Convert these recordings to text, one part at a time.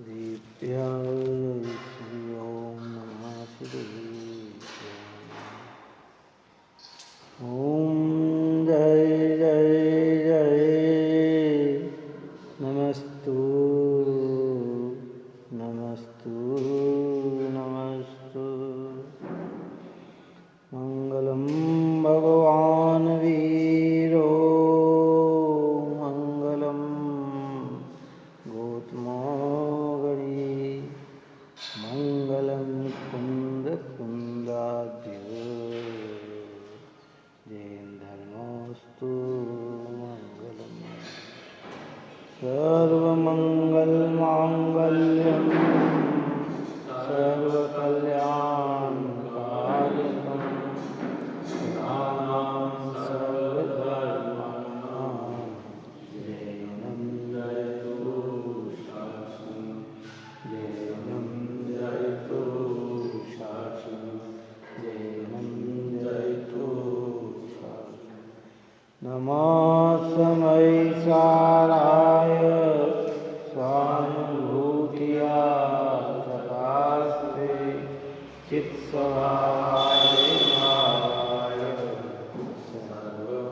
श्रीप्रियाय श्री ओम नमः शिवाय। ओम जय जय जय नमस्तु नमस्तु नमस्तु। मंगलम भगवान वीरो मंगलम गौतमो गणी मंगलम कुंद कुंदाद्यो जैन धर्मोस्तु मंगलम। सर्वमंगल मांगल्यम सर्वकल्याणकारकम शरणां सर्वधर्माणां जैनं जयतु शासनं जैनं जयतु शासनं जैनं जयतु शासनं। नमस्मै साराय स्वानुभूतिया तथास्ते चित्स्वभावाय भावाय सर्वभावान्तरस्य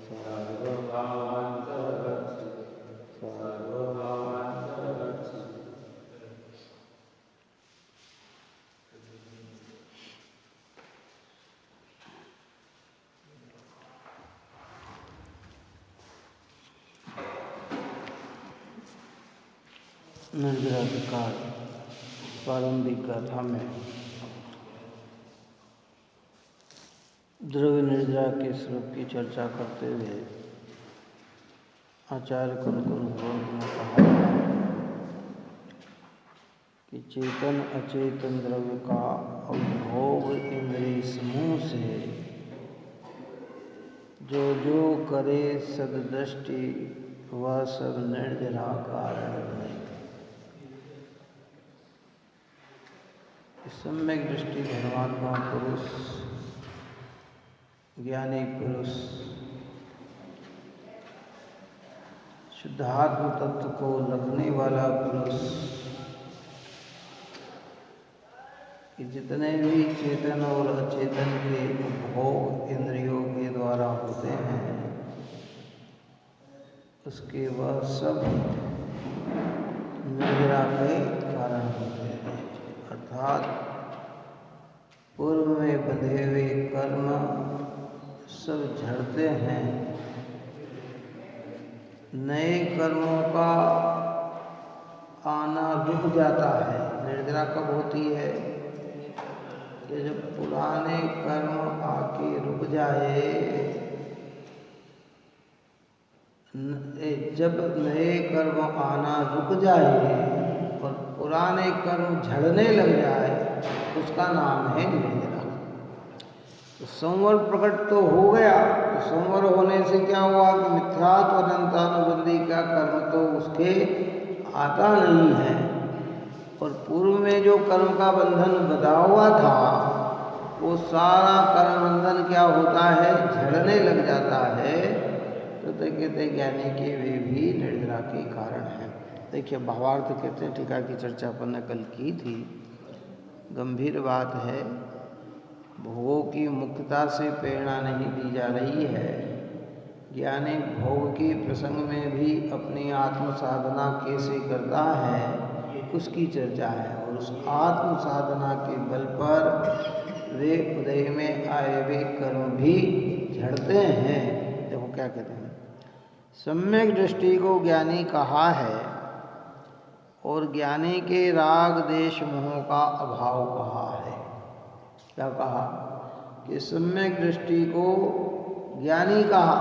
सर्वभावान्तरस्य सर्वभावान्तरस्य। निर्जरा विकार प्रारंभिक गाथा में द्रव्य निर्जरा के स्वरूप की चर्चा करते हुए आचार्य कुलगुरु ने कहा कि चेतन अचेतन द्रव्य का उपभोग इंद्रिय समूह से जो जो करे सददृष्टि वह सब निर्जरा कारण बने। सम्यक दृष्टि धर्मात्मा पुरुष ज्ञानी पुरुष शुद्धात्म तत्व को लगने वाला पुरुष कि जितने भी चेतन और अचेतन के उपभोग इंद्रियों के द्वारा होते हैं उसके वह सब निर्जरा के कारण होते हैं। अर्थात पूर्व में बंधे हुए कर्म सब झड़ते हैं, नए कर्मों का आना रुक जाता है। निर्जरा कब होती है कि जब पुराने कर्म आके रुक जाए, जब नए कर्म आना रुक जाए और पुराने कर्म झड़ने लग जाए उसका नाम है निर्जरा। तो संवर प्रकट तो हो गया, तो संवर होने से क्या हुआ कि मिथ्यात्व और अनंतानुबंधी का कर्म तो उसके आता नहीं है और पूर्व में जो कर्म का बंधन बंधा हुआ था वो सारा कर्म बंधन क्या होता है, झड़ने लग जाता है। तो कहते ज्ञानी के वे भी निर्जरा के कारण हैं। देखिए भावार्थ कहते हैं, टीका की चर्चा अपन ने कल की थी। गंभीर बात है, भोगों की मुक्तता से प्रेरणा नहीं दी जा रही है। ज्ञानी भोग के प्रसंग में भी अपनी आत्म साधना कैसे करता है उसकी चर्चा है और उस आत्म साधना के बल पर वे उदय में आए वे कर्म भी झड़ते हैं। देखो क्या कहते हैं, सम्यक दृष्टि को ज्ञानी कहा है और ज्ञानी के राग देश मोह का अभाव कहा है। क्या कहा कि सम्यक दृष्टि को ज्ञानी कहा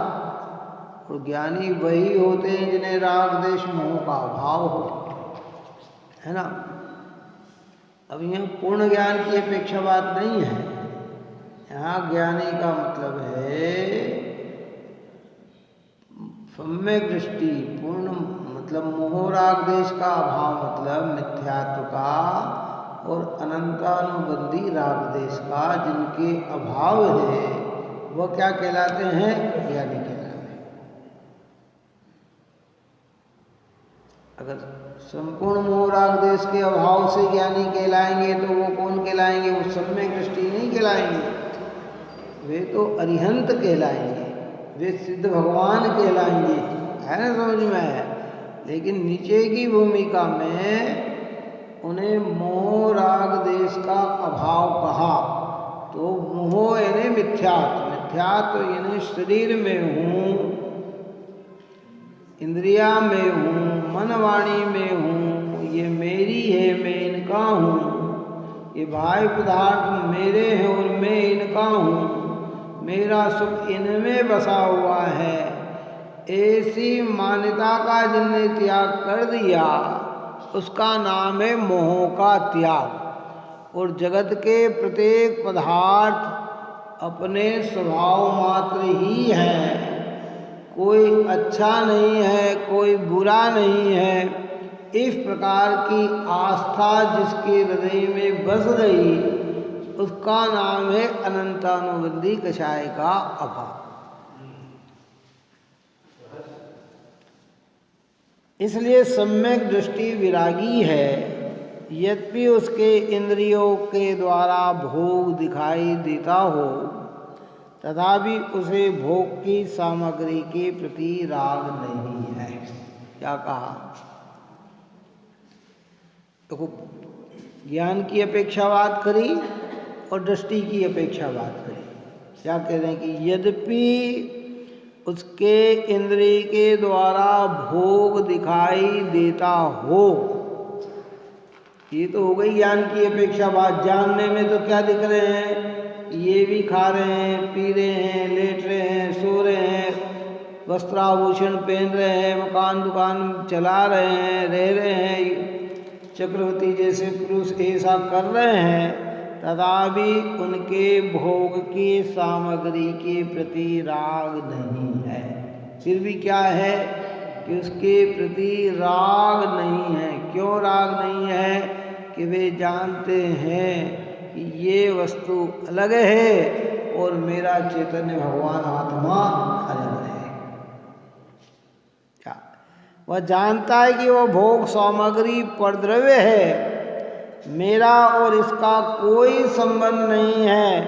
और ज्ञानी वही होते हैं जिन्हें राग देश मोह का अभाव हो, है ना। अब यहाँ पूर्ण ज्ञान की अपेक्षा बात नहीं है। यहाँ ज्ञानी का मतलब है सम्यक दृष्टि, पूर्ण मतलब मोह राग देश का अभाव मतलब मिथ्यात्व का और अनंतानुबंधी राग देश का जिनके अभाव है वह क्या कहलाते हैं, ज्ञानी कहलाते हैं। अगर संपूर्ण मोह राग देश के अभाव से ज्ञानी कहलाएंगे तो वो कौन कहलाएंगे? वो सम्यक दृष्टि नहीं कहलाएंगे, वे तो अरिहंत कहलाएंगे, वे सिद्ध भगवान कहलाएंगे। है ना, समझ में आया? लेकिन नीचे की भूमिका में उन्हें मोह राग देश का अभाव कहा, तो मोह यानी मिथ्यात्व, मिथ्यात्व यानी शरीर में हूँ, इंद्रिया में हूँ, मन वाणी में हूँ, ये मेरी है, मैं इनका हूँ, ये बाह्य पदार्थ मेरे हैं और मैं इनका हूँ, मेरा सुख इनमें बसा हुआ है, ऐसी मान्यता का जिनने त्याग कर दिया उसका नाम है मोह का त्याग। और जगत के प्रत्येक पदार्थ अपने स्वभाव मात्र ही है, कोई अच्छा नहीं है, कोई बुरा नहीं है। इस प्रकार की आस्था जिसके हृदय में बस गई उसका नाम है अनंतानुबंधी कषाय का अभाव। इसलिए सम्यक दृष्टि विरागी है, यद्यपि उसके इंद्रियों के द्वारा भोग दिखाई देता हो तथापि उसे भोग की सामग्री के प्रति राग नहीं है। क्या कहा? तो ज्ञान की अपेक्षा बात करी और दृष्टि की अपेक्षा बात करी। क्या कह रहे हैं कि यद्यपि उसके इंद्रिय के द्वारा भोग दिखाई देता हो, ये तो हो गई ज्ञान की अपेक्षा बात। जानने में तो क्या दिख रहे हैं? ये भी खा रहे हैं, पी रहे हैं, लेट रहे हैं, सो रहे हैं, वस्त्राभूषण पहन रहे हैं, मकान दुकान चला रहे हैं, रह रहे हैं, चक्रवर्ती जैसे पुरुष ऐसा कर रहे हैं, तथापि उनके भोग की सामग्री के प्रति राग नहीं है। फिर भी क्या है कि उसके प्रति राग नहीं है। क्यों राग नहीं है? कि वे जानते हैं कि ये वस्तु अलग है और मेरा चैतन्य भगवान आत्मा अलग है। क्या? वह जानता है कि वह भोग सामग्री परद्रव्य है, मेरा और इसका कोई संबंध नहीं है,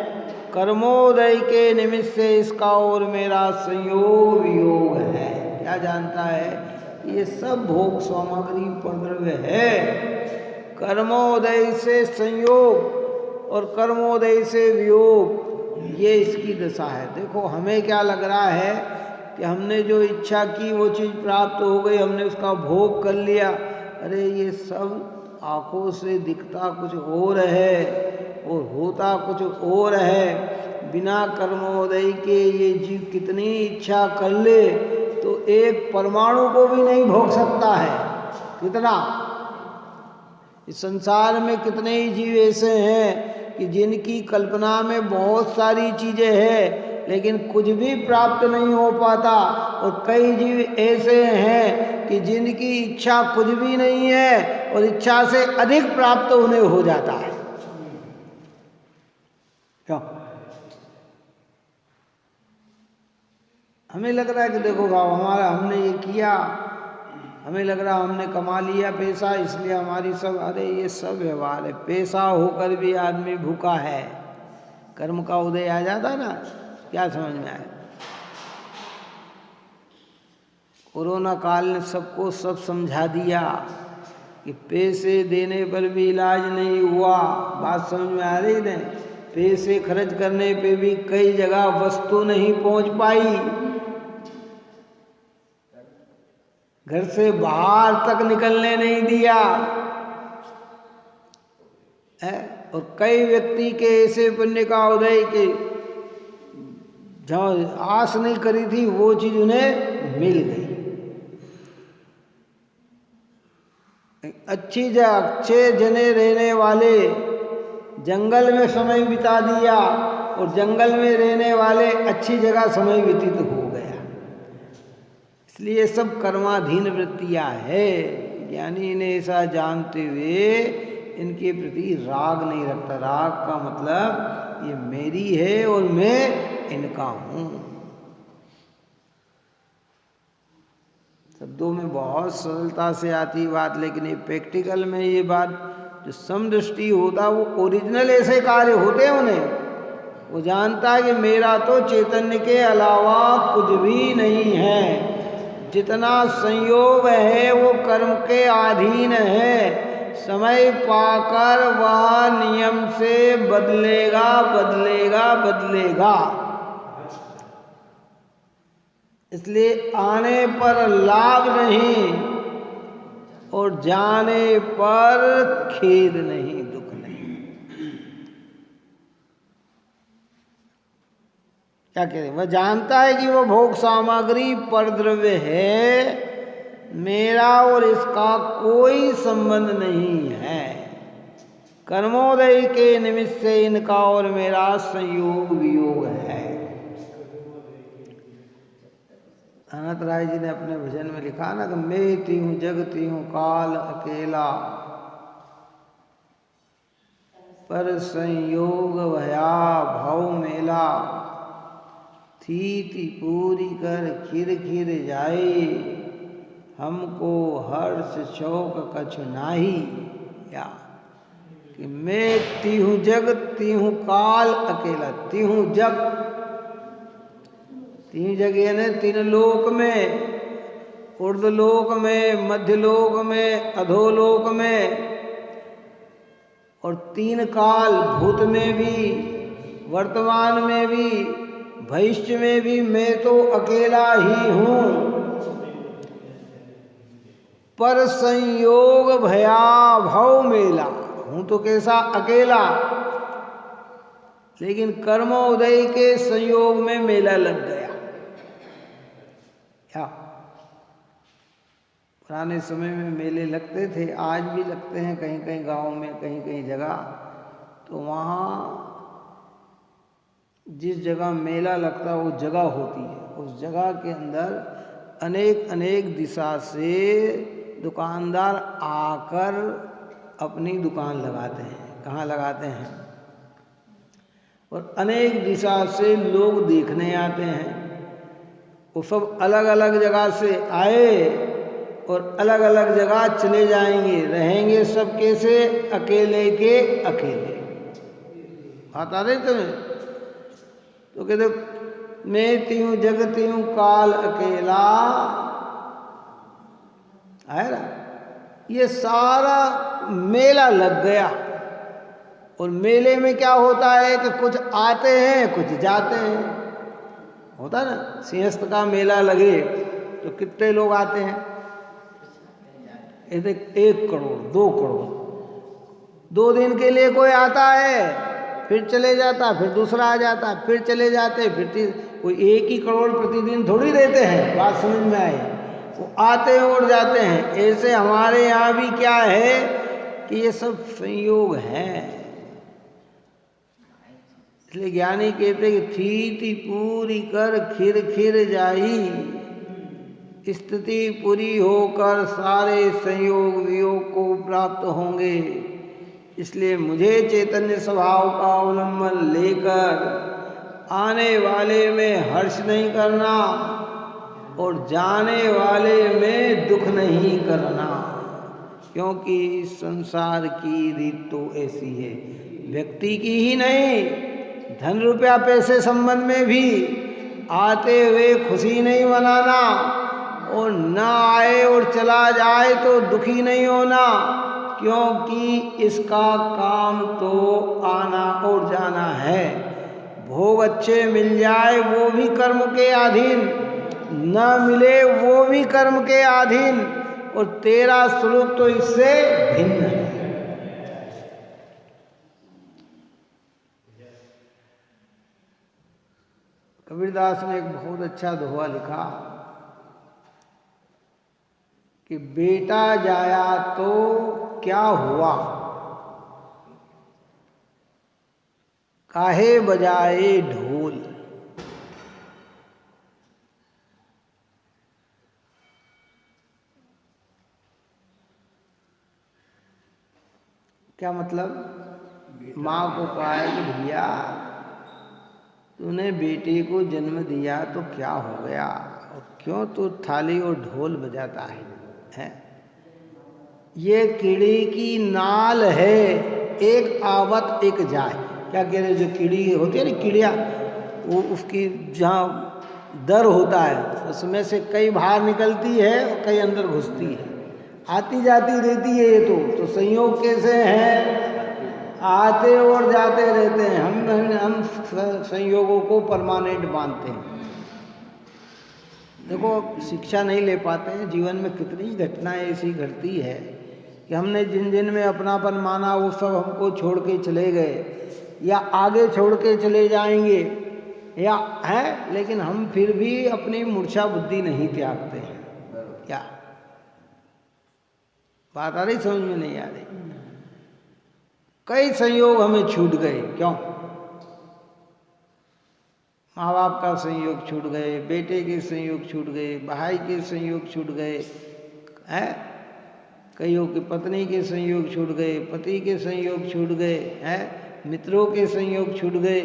कर्मोदय के निमित्त से इसका और मेरा संयोग वियोग है। क्या जानता है? ये सब भोग सामग्री परद्रव्य है, कर्मोदय से संयोग और कर्मोदय से वियोग, ये इसकी दशा है। देखो हमें क्या लग रहा है कि हमने जो इच्छा की वो चीज़ प्राप्त हो गई, हमने उसका भोग कर लिया। अरे ये सब आँखों से दिखता कुछ और है और होता कुछ और है। बिना कर्मोदय के ये जीव कितनी इच्छा कर ले तो एक परमाणु को भी नहीं भोग सकता है। कितना इस संसार में कितने ही जीव ऐसे हैं कि जिनकी कल्पना में बहुत सारी चीज़ें हैं लेकिन कुछ भी प्राप्त नहीं हो पाता, और कई जीव ऐसे हैं कि जिनकी इच्छा कुछ भी नहीं है और इच्छा से अधिक प्राप्त उन्हें हो जाता है। क्यों? हमें लग रहा है कि देखो भाव हमारा, हमने ये किया, हमें लग रहा हमने कमा लिया पैसा इसलिए हमारी सब, अरे ये सब व्यवहार है। पैसा होकर भी आदमी भूखा है, कर्म का उदय आ जाता ना। क्या समझ में आया? कोरोना काल ने सबको सब समझा दिया कि पैसे देने पर भी इलाज नहीं हुआ। बात समझ में आ रही नहीं? पैसे खर्च करने पे भी कई जगह वस्तु नहीं पहुंच पाई, घर से बाहर तक निकलने नहीं दिया है। और कई व्यक्ति के ऐसे पुण्य का उदय के जहाँ आस नहीं करी थी वो चीज उन्हें मिल गई। अच्छे जने रहने वाले जंगल में समय बिता दिया और जंगल में रहने वाले अच्छी जगह समय व्यतीत हो गया। इसलिए सब कर्माधीन वृत्तियां है। ज्ञानी ने ऐसा जानते हुए इनके प्रति राग नहीं रखता। राग का मतलब ये मेरी है और मैं इनका हूं। शब्दों में बहुत सरलता से आती बात, लेकिन ये प्रैक्टिकल में ये बात जो समदृष्टि होता वो ओरिजिनल ऐसे कार्य होते हैं उन्हें। वो जानता है कि मेरा तो चैतन्य के अलावा कुछ भी नहीं है, जितना संयोग है वो कर्म के अधीन है, समय पाकर वह नियम से बदलेगा बदलेगा बदलेगा। इसलिए आने पर लाभ नहीं और जाने पर खेद नहीं, दुख नहीं। क्या कहते हैं, वह जानता है कि वह भोग सामग्री परद्रव्य है, मेरा और इसका कोई संबंध नहीं है। कर्मोदय के निमित्त से इनका और मेरा संयोग वियोग है। अनंत राय जी ने अपने भजन में लिखा ना कि मैं ती हूँ जगती हूँ काल अकेला, पर संयोग भया भव मेला, थी पूरी कर खिर खिर जाए, हमको हर्ष शोक कछु नाही। या कि मैं तीहूँ जग तीहूँ काल अकेला, तीहूँ जग, तीन जगह ने तीन लोक में, ऊर्ध्वलोक में, मध्यलोक में, अधोलोक में, और तीन काल, भूत में भी, वर्तमान में भी, भविष्य में भी मैं तो अकेला ही हूँ। पर संयोग भया भव मेला, हूं तो कैसा अकेला, लेकिन कर्मोदय के संयोग में मेला लग गया। क्या पुराने समय में मेले लगते थे, आज भी लगते हैं कहीं कहीं गांव में, कहीं कहीं जगह। तो वहाँ जिस जगह मेला लगता है वो जगह होती है, उस जगह के अंदर अनेक अनेक दिशा से दुकानदार आकर अपनी दुकान लगाते हैं। कहाँ लगाते हैं? और अनेक दिशा से लोग देखने आते हैं। वो सब अलग अलग जगह से आए और अलग अलग जगह चले जाएंगे, रहेंगे सब कैसे? अकेले के अकेले। बात आ रही तुम्हें? तो कहते मैं तीहूँ जगती हूँ काल अकेला, है ना? ये सारा मेला लग गया। और मेले में क्या होता है कि कुछ आते हैं कुछ जाते हैं। होता ना, सिंहस्थ का मेला लगे तो कितने लोग आते हैं? 1 करोड़ 2 करोड़। 2 दिन के लिए कोई आता है, फिर चले जाता, फिर दूसरा आ जाता, फिर चले जाते, फिर कोई 1 ही करोड़ प्रतिदिन थोड़ी देते हैं। बात समझ में आए? वो आते हैं और जाते हैं। ऐसे हमारे यहाँ भी क्या है कि ये सब संयोग है। इसलिए ज्ञानी कहते कि थी पूरी कर खिर खिर जाई, स्थिति पूरी होकर सारे संयोग वियोग को प्राप्त होंगे। इसलिए मुझे चैतन्य स्वभाव का अवलंबन लेकर आने वाले में हर्ष नहीं करना और जाने वाले में दुख नहीं करना, क्योंकि संसार की रीत तो ऐसी है। व्यक्ति की ही नहीं, धन रुपया पैसे संबंध में भी आते हुए खुशी नहीं मनाना और न आए और चला जाए तो दुखी नहीं होना, क्योंकि इसका काम तो आना और जाना है। भोग अच्छे मिल जाए वो भी कर्म के अधीन, न मिले वो भी कर्म के अधीन, और तेरा स्वरूप तो इससे भिन्न है। कबीरदास ने एक बहुत अच्छा दोहा लिखा कि बेटा जाया तो क्या हुआ, काहे बजाए ढोल। क्या मतलब? माँ को कहा है कि भैया तूने बेटे को जन्म दिया तो क्या हो गया, क्यों तू थाली और ढोल बजाता है? ये कीड़ी की नाल है, एक आवत एक जाए। क्या कह रहे, जो कीड़ी होती है ना, कीड़िया, वो उसकी जहाँ दर होता है उसमें से कई बाहर निकलती है और कई अंदर घुसती है, आती जाती रहती है। ये तो संयोग कैसे हैं, आते और जाते रहते हैं। हम संयोगों को परमानेंट मानते हैं। देखो, शिक्षा नहीं ले पाते हैं। जीवन में कितनी घटनाएं ऐसी घटती है कि हमने जिन जिन में अपनापन माना वो सब हमको छोड़ के चले गए, या आगे छोड़ के चले जाएंगे, या है, लेकिन हम फिर भी अपनी मूर्छा बुद्धि नहीं त्यागते हैं। क्या बात आ रही, समझ में नहीं आ रही? कई संयोग हमें छूट गए। क्यों? माँ बाप का संयोग छूट गए, बेटे के संयोग छूट गए, भाई के संयोग छूट गए, हैं, कईयों की पत्नी के संयोग छूट गए, पति के संयोग छूट गए, हैं, मित्रों के संयोग छूट गए।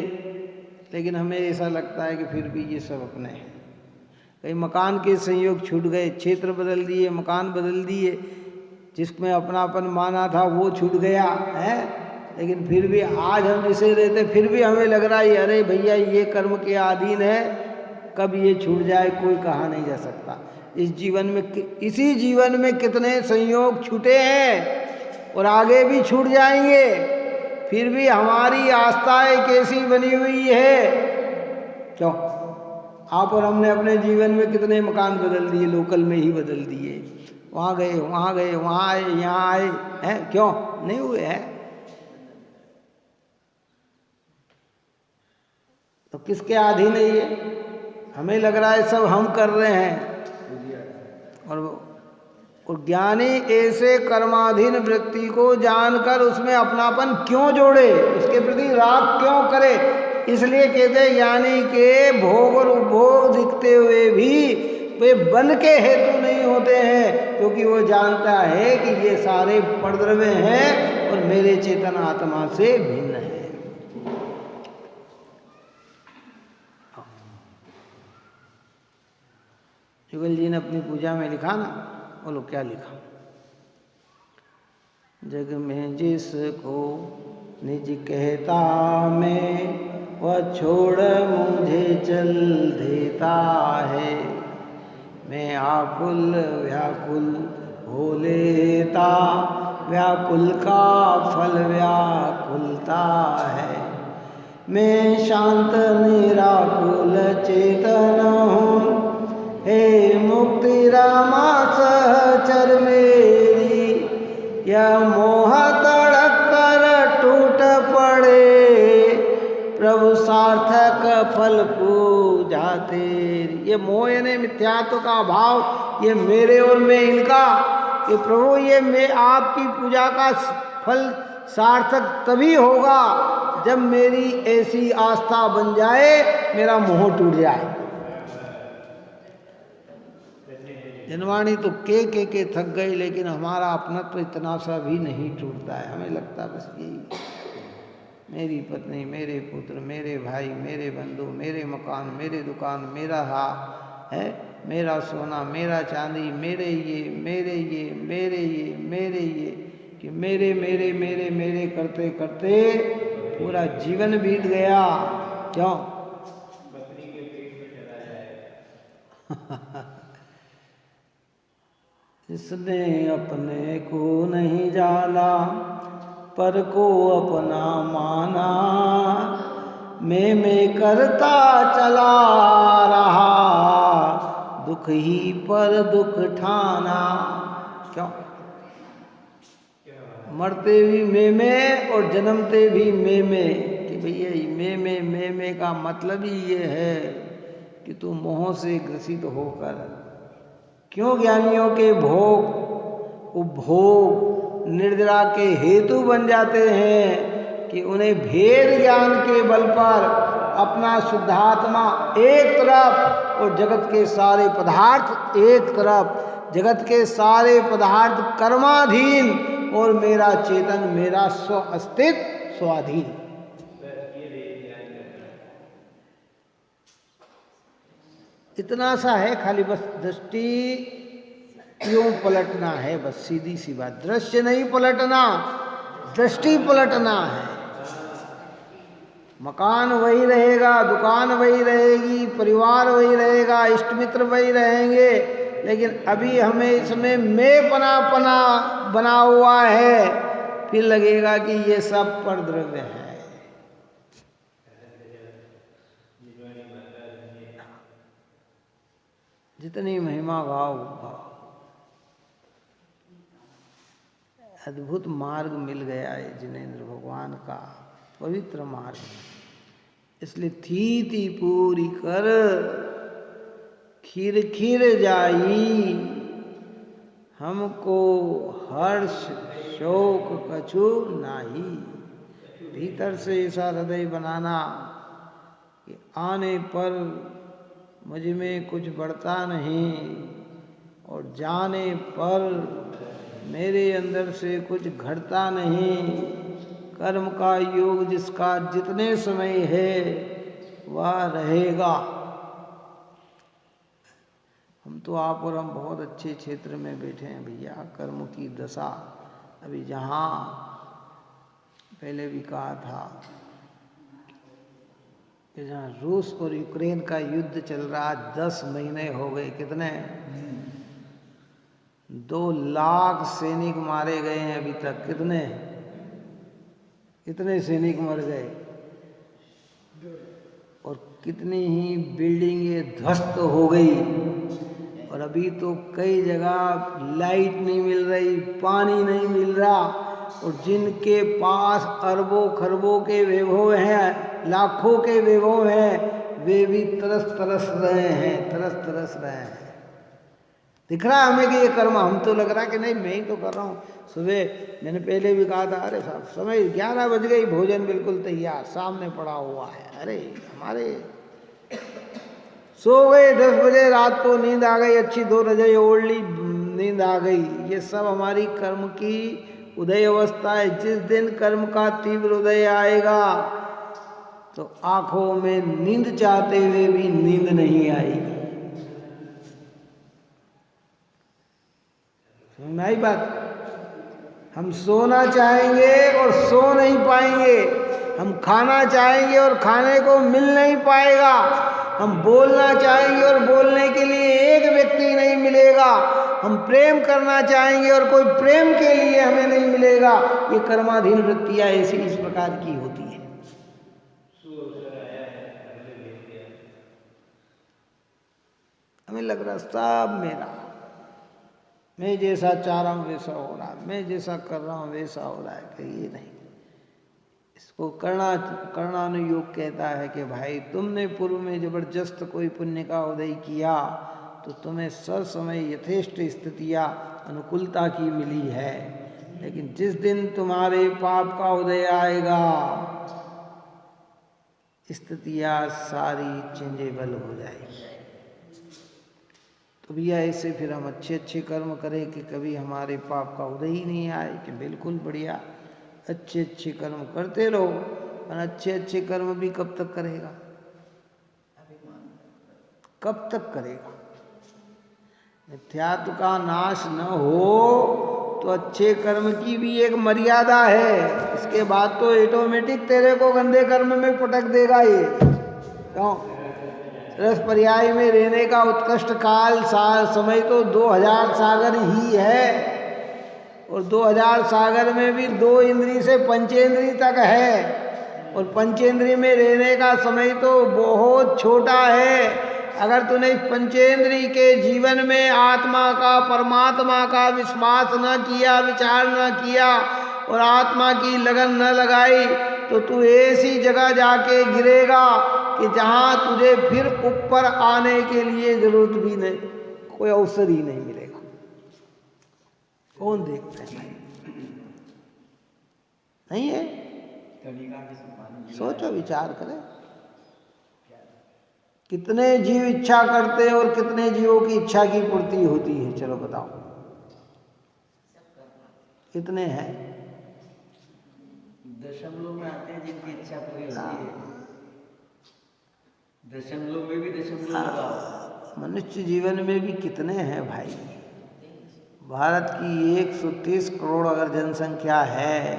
लेकिन हमें ऐसा लगता है कि फिर भी ये सब अपने हैं। कई मकान के संयोग छूट गए, क्षेत्र बदल दिए, मकान बदल दिए, जिसमें अपनापन माना था वो छूट गया है। लेकिन फिर भी आज हम जिसे रहते, फिर भी हमें लग रहा है अरे भैया ये कर्म के अधीन है, कब ये छूट जाए कोई कहा नहीं जा सकता। इस जीवन में, इसी जीवन में कितने संयोग छूटे हैं और आगे भी छूट जाएंगे। फिर भी हमारी आस्था एक ऐसी बनी हुई है। क्यों? आप और हमने अपने जीवन में कितने मकान बदल दिए, लोकल में ही बदल दिए। वहाँ गए, वहाँ गए, वहाँ आए, यहाँ आए, हैं? क्यों नहीं हुए हैं? तो किसके अधीन है ये? हमें लग रहा है सब हम कर रहे हैं। और ज्ञानी ऐसे कर्माधीन व्यक्ति को जानकर उसमें अपनापन क्यों जोड़े, उसके प्रति राग क्यों करे? इसलिए कहते हैं ज्ञानी के भोग और उपभोग दिखते हुए भी वे बन के हेतु नहीं होते हैं, क्योंकि वो जानता है कि ये सारे परद्रव्य हैं और मेरे चेतन आत्मा से भिन्न है। जुगल जी ने अपनी पूजा में लिखा ना, बोलो क्या लिखा? जग में जिसको निज कहता मैं, वह छोड़ मुझे चल देता है। मैं आकुल व्याकुल हो लेता, व्याकुल का फल व्याकुलता है। मैं शांत निराकुल चेतन हूँ, हे मुक्ति रामा सहचर मेरी। यह मोह तड़क कर टूट पड़े, प्रभु सार्थक फल पूजा तेरी। ये मोह यानी मिथ्यात्व का भाव, ये मेरे और मैं इनका, कि प्रभु ये मैं आपकी पूजा का फल सार्थक तभी होगा जब मेरी ऐसी आस्था बन जाए, मेरा मोह टूट जाए। जनवाणी तो के थक गई, लेकिन हमारा अपनत्व इतना सा भी नहीं टूटता है। हमें लगता बस यही, मेरी पत्नी, मेरे पुत्र, मेरे भाई, मेरे बंधु, मेरे मकान, मेरे दुकान, मेरा है, मेरा सोना, मेरा चांदी, मेरे ये, मेरे ये, मेरे ये, मेरे ये, कि मेरे मेरे मेरे मेरे करते करते पूरा जीवन बीत गया। क्यों? बकरी के पेट में चला जाए। जिसने अपने को नहीं जाना, पर को अपना माना, मैं करता चला रहा, दुख ही पर दुख ठाना। क्यों? मरते भी मैं और जन्मते भी मैं, कि भैया मैं का मतलब ही ये है कि तू मोह से ग्रसित होकर, क्यों ज्ञानियों के भोग उपभोग निद्रा के हेतु बन जाते हैं कि उन्हें भेद ज्ञान के बल पर अपना शुद्धात्मा एक तरफ और जगत के सारे पदार्थ एक तरफ, जगत के सारे पदार्थ कर्माधीन और मेरा चेतन, मेरा स्व अस्तित्व स्वाधीन। इतना सा है, खाली बस दृष्टि यूं पलटना है, बस सीधी सी बात। दृश्य नहीं पलटना, दृष्टि पलटना है। मकान वही रहेगा, दुकान वही रहेगी, परिवार वही रहेगा, इष्ट मित्र वही रहेंगे, लेकिन अभी हमें इसमें मैं पना बना हुआ है, फिर लगेगा कि ये सब परद्रव्य है। जितनी महिमा गाओ गाओ। अद्भुत मार्ग मिल गया है जिनेंद्र भगवान का, पवित्र मार्ग। इसलिए थी पूरी कर खीर खीर जाई, हमको हर्ष शोक कछु नाही। भीतर से ऐसा हृदय बनाना कि आने पर मुझ में कुछ बढ़ता नहीं, और जाने पर मेरे अंदर से कुछ घटता नहीं। कर्म का योग जिसका जितने समय है वह रहेगा। हम तो आप और हम बहुत अच्छे क्षेत्र में बैठे हैं भैया। कर्म की दशा अभी जहाँ पहले भी कहा था कि जहाँ रूस और यूक्रेन का युद्ध चल रहा, 10 महीने हो गए। कितने? 2 लाख सैनिक मारे गए हैं अभी तक। कितने सैनिक मर गए, और कितनी ही बिल्डिंगें ध्वस्त हो गई। और अभी तो कई जगह लाइट नहीं मिल रही, पानी नहीं मिल रहा, और जिनके पास अरबों खरबों के वैभव हैं, लाखों के वैभव हैं, वे भी तरस रहे हैं। दिख रहा है हमें कि ये कर्म, हम तो लग रहा कि नहीं मैं ही तो कर रहा हूँ। सुबह मैंने पहले भी कहा था, अरे साहब समय 11 बज गई, भोजन बिल्कुल तैयार सामने पड़ा हुआ है। अरे हमारे सो गए 10 बजे, रात को नींद आ गई, अच्छी 2 रजाई ओढ़ ली, नींद आ गई। ये सब हमारी कर्म की उदय अवस्था है। जिस दिन कर्म का तीव्र उदय आएगा तो आंखों में नींद चाहते हुए भी नींद नहीं आएगी। सुनाई बात? हम सोना चाहेंगे और सो नहीं पाएंगे, हम खाना चाहेंगे और खाने को मिल नहीं पाएगा, हम बोलना चाहेंगे और बोलने के लिए एक व्यक्ति नहीं मिलेगा, हम प्रेम करना चाहेंगे और कोई प्रेम के लिए हमें नहीं मिलेगा। ये कर्माधीन वृत्तियां ऐसी इस प्रकार की होती है। हमें लग रहा सब मेरा, मैं जैसा चाह रहा हूँ वैसा हो रहा है, मैं जैसा कर रहा हूँ वैसा हो रहा है। कि ये नहीं, इसको कर्णानुयोग कहता है कि भाई तुमने पूर्व में जबरदस्त कोई पुण्य का उदय किया तो तुम्हें ससमय यथेष्ट स्थितियाँ अनुकूलता की मिली है, लेकिन जिस दिन तुम्हारे पाप का उदय आएगा स्थितियाँ सारी चेंजेबल हो जाएगी। तो भैया ऐसे फिर हम अच्छे कर्म करें कि कभी हमारे पाप का उदय ही नहीं आए, कि बिल्कुल बढ़िया अच्छे कर्म करते रहो। और अच्छे कर्म भी कब तक करेगा, कब तक करेगा? मिथ्यात्व का नाश न हो तो अच्छे कर्म की भी एक मर्यादा है। इसके बाद तो ऑटोमेटिक तेरे को गंदे कर्म में पटक देगा ये। क्यों? रस पर्याय में रहने का उत्कृष्ट काल समय तो 2000 सागर ही है, और 2000 सागर में भी 2 इंद्री से पंचेंद्री तक है, और पंचेंद्री में रहने का समय तो बहुत छोटा है। अगर तूने इस पंचेंद्री के जीवन में आत्मा का, परमात्मा का विश्वास न किया, विचार न किया और आत्मा की लगन न लगाई तो तू ऐसी जगह जाके गिरेगा कि जहां तुझे फिर ऊपर आने के लिए जरूरत भी नहीं, कोई अवसर ही नहीं मिलेगा। कौन देखता है? नहीं है? सोचो, विचार करें। कितने जीव इच्छा करते हैं और कितने जीवों की इच्छा की पूर्ति होती है? चलो बताओ, कितने हैं? दशमलव में आते हैं जिनकी इच्छा पूरी होती है। दशमलव में भी दशमलव लगाओ। मनुष्य जीवन में भी कितने हैं भाई। भारत की 130 करोड़ अगर जनसंख्या है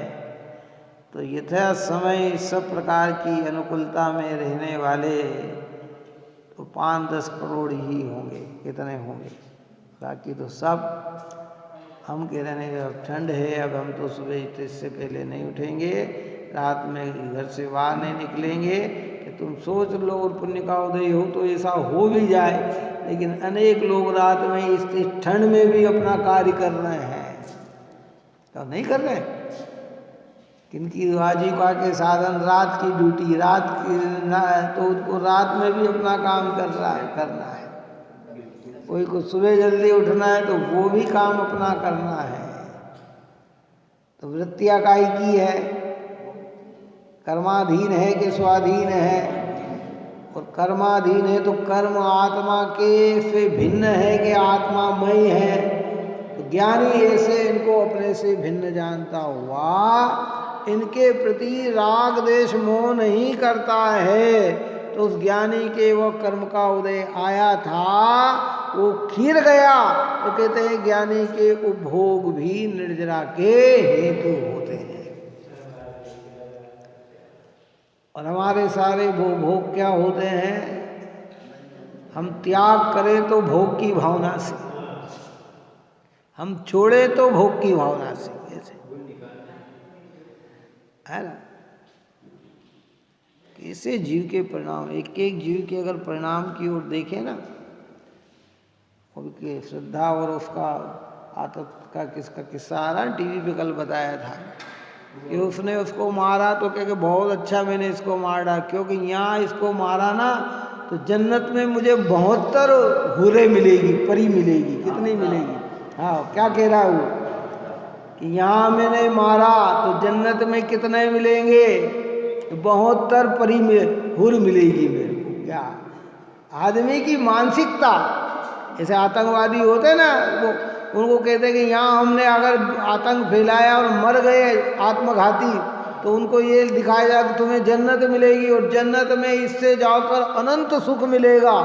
तो यथा समय सब प्रकार की अनुकूलता में रहने वाले तो 5-10 करोड़ ही होंगे। कितने होंगे? बाकी तो सब हम कह रहे हैं अब ठंड है, अब हम तो सुबह इससे पहले नहीं उठेंगे, रात में घर से बाहर नहीं निकलेंगे। कि तुम सोच लो और पुण्य का उदय हो तो ऐसा हो भी जाए। लेकिन अनेक लोग रात में इस ठंड में भी अपना कार्य कर रहे हैं। तो नहीं कर रहे हैं? किनकी आजीविका के साधन रात की ड्यूटी, रात की तो उनको रात में भी अपना काम करना है। कोई को सुबह जल्दी उठना है तो वो भी काम अपना करना है। तो वृत्तियाँ काई की है? कर्माधीन है कि स्वाधीन है? और कर्माधीन है तो कर्म आत्मा के से भिन्न है कि आत्मामय है? तो ज्ञानी ऐसे इनको अपने से भिन्न जानता हुआ इनके प्रति राग द्वेष मोह नहीं करता है। तो उस ज्ञानी के वो कर्म का उदय आया था, वो खीर गया। तो कहते हैं ज्ञानी के उपभोग भी निर्जरा के हेतु होते हैं। और हमारे सारे भोग क्या होते हैं? हम त्याग करें तो भोग की भावना से, हम छोड़े तो भोग की भावना से। ऐसे है ना? कैसे जीव के परिणाम, एक एक जीव के अगर परिणाम की ओर देखें ना, उनकी श्रद्धा और उसका आतत का किसका किस्सा आ रहा, टीवी पे कल बताया था कि उसने उसको मारा तो कह के बहुत अच्छा मैंने इसको मार डाला, क्योंकि यहाँ इसको मारा ना तो जन्नत में मुझे 72 हुरे मिलेगी, परी मिलेगी। कितनी मिलेगी? हाँ, क्या कह रहा है वो कि यहाँ मैंने मारा तो जन्नत में कितने मिलेंगे? 72 परी हुर मिलेगी मेरे को। क्या आदमी की मानसिकता! ऐसे आतंकवादी होते ना, वो उनको कहते हैं कि यहाँ हमने अगर आतंक फैलाया और मर गए आत्मघाती तो उनको ये दिखाया जाए कि तुम्हें जन्नत मिलेगी और जन्नत में इससे जाकर अनंत सुख मिलेगा।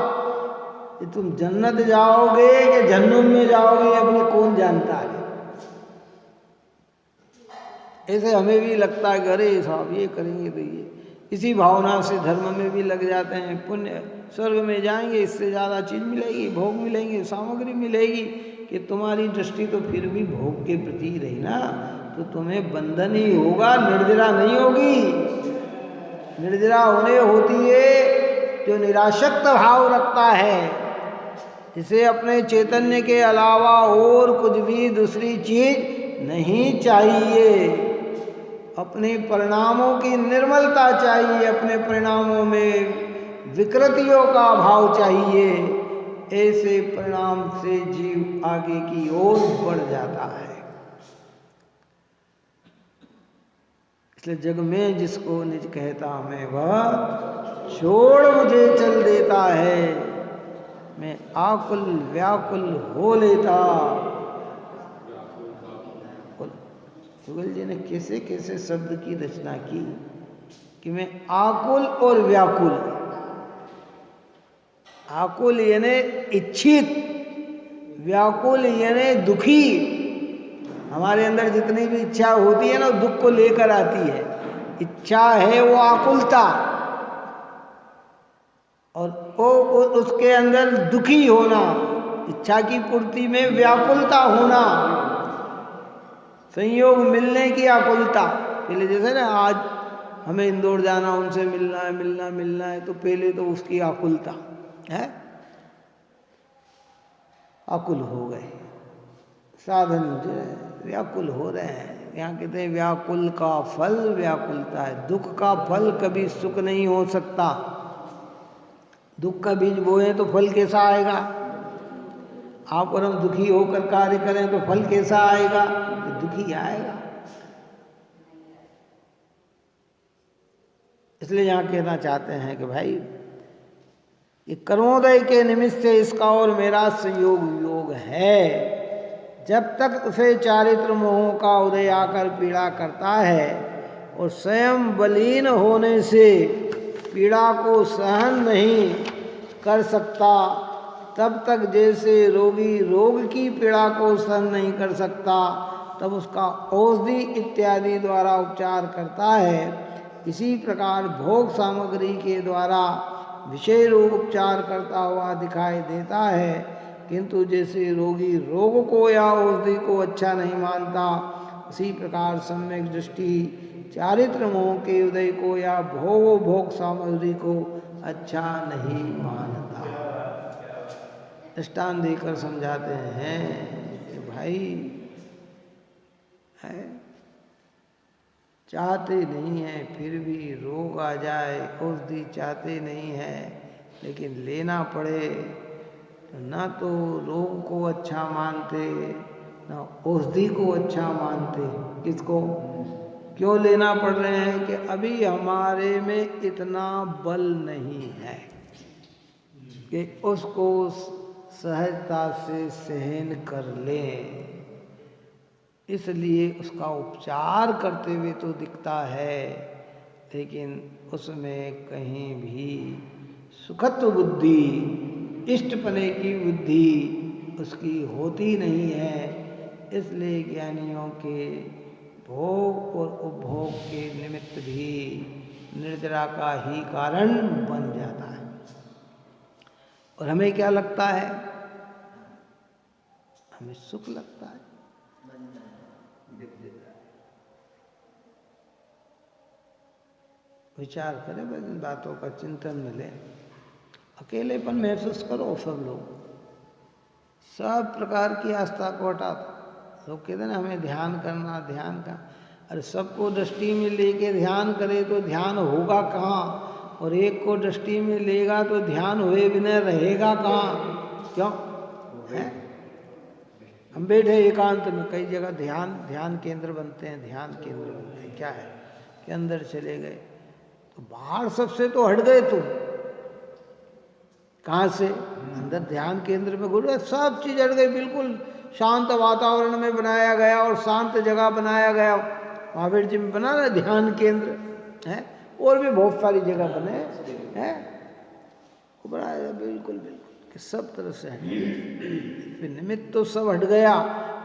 कि तुम जन्नत जाओगे कि जहन्नुम में जाओगे अपने कौन जानता है। ऐसे हमें भी लगता है कि अरे साहब ये करेंगे तो ये, इसी भावना से धर्म में भी लग जाते हैं। पुण्य स्वर्ग में जाएंगे, इससे ज़्यादा चीज़ मिलेगी, भोग मिलेंगे, सामग्री मिलेगी। कि तुम्हारी दृष्टि तो फिर भी भोग के प्रति रही ना, तो तुम्हें बंधन ही होगा, निर्जरा नहीं होगी। निर्जरा होने होती है जो निरासक्त भाव रखता है, जिसे अपने चैतन्य के अलावा और कुछ भी दूसरी चीज नहीं चाहिए। अपने परिणामों की निर्मलता चाहिए, अपने परिणामों में विकृतियों का अभाव चाहिए। ऐसे परिणाम से जीव आगे की ओर बढ़ जाता है। इसलिए जग में जिसको निज कहता मैं, वह छोड़ मुझे चल देता है। मैं आकुल व्याकुल हो लेता। युगल जी ने कैसे कैसे शब्द की रचना की कि मैं आकुल और व्याकुल। आकुल यानी इच्छित, व्याकुल यानी दुखी। हमारे अंदर जितनी भी इच्छा होती है ना, दुख को लेकर आती है। इच्छा है वो आकुलता, और वो उसके अंदर दुखी होना, इच्छा की पूर्ति में व्याकुलता होना, संयोग मिलने की आकुलता। पहले जैसे ना आज हमें इंदौर जाना, उनसे मिलना है, तो पहले तो उसकी आकुलता है, आकुल हो गए। साधन जो है व्याकुल हो रहे हैं। यहाँ कहते हैं व्याकुल का फल व्याकुलता है। दुख का फल कभी सुख नहीं हो सकता। दुख का बीज बोए तो फल कैसा आएगा? आप और हम दुखी होकर कार्य करें तो फल कैसा आएगा? तो दुखी आएगा। इसलिए यहाँ कहना चाहते हैं कि भाई ये कर्मोदय के निमित्त से इसका और मेरा संयोग योग है। जब तक उसे चारित्र मोहों का उदय आकर पीड़ा करता है और स्वयं बलीन होने से पीड़ा को सहन नहीं कर सकता, तब तक जैसे रोगी रोग की पीड़ा को सहन नहीं कर सकता तब उसका औषधि इत्यादि द्वारा उपचार करता है, इसी प्रकार भोग सामग्री के द्वारा विषय रोग उपचार करता हुआ दिखाई देता है। किंतु जैसे रोगी रोग को या औषधि को अच्छा नहीं मानता, उसी प्रकार सम्यक दृष्टि चारित्र मोह के उदय को या भोग सामग्री को अच्छा नहीं मानता। दृष्टांत देकर समझाते हैं कि भाई है चाहते नहीं है फिर भी रोग आ जाए, औषधि चाहते नहीं है लेकिन लेना पड़े तो ना तो रोग को अच्छा मानते ना औषधि को अच्छा मानते। किसको क्यों लेना पड़ रहे हैं कि अभी हमारे में इतना बल नहीं है कि उसको सहजता से सहन कर लें, इसलिए उसका उपचार करते हुए तो दिखता है लेकिन उसमें कहीं भी सुखत्व बुद्धि, इष्टपने की बुद्धि उसकी होती नहीं है। इसलिए ज्ञानियों के भोग और उपभोग के निमित्त भी निर्जरा का ही कारण बन जाता है। और हमें क्या लगता है? हमें सुख लगता है। विचार करें, इन बातों का चिंतन मिले। अकेलेपन महसूस करो सब लोग, सब प्रकार की आस्था को हटा दो। लोग कहते हैं ना हमें ध्यान करना, ध्यान का, अरे सबको दृष्टि में लेके ध्यान करे तो ध्यान होगा कहाँ, और एक को दृष्टि में लेगा तो ध्यान हुए बिना रहेगा कहाँ? क्यों है? हम बैठे एकांत में, कई जगह ध्यान केंद्र बनते हैं, ध्यान केंद्र बनते हैं, क्या है कि अंदर चले गए तो बाहर सबसे तो हट गए तुम। कहाँ से? अंदर ध्यान केंद्र में घुस गए, सब चीज हट गई, बिल्कुल शांत वातावरण में बनाया गया और शांत जगह बनाया गया। महावीर जी में बना ना ध्यान केंद्र है, और भी बहुत सारी जगह बने हैं, बनाया बिल्कुल बिल्कुल कि सब तरह से है। निमित्त तो सब हट गया,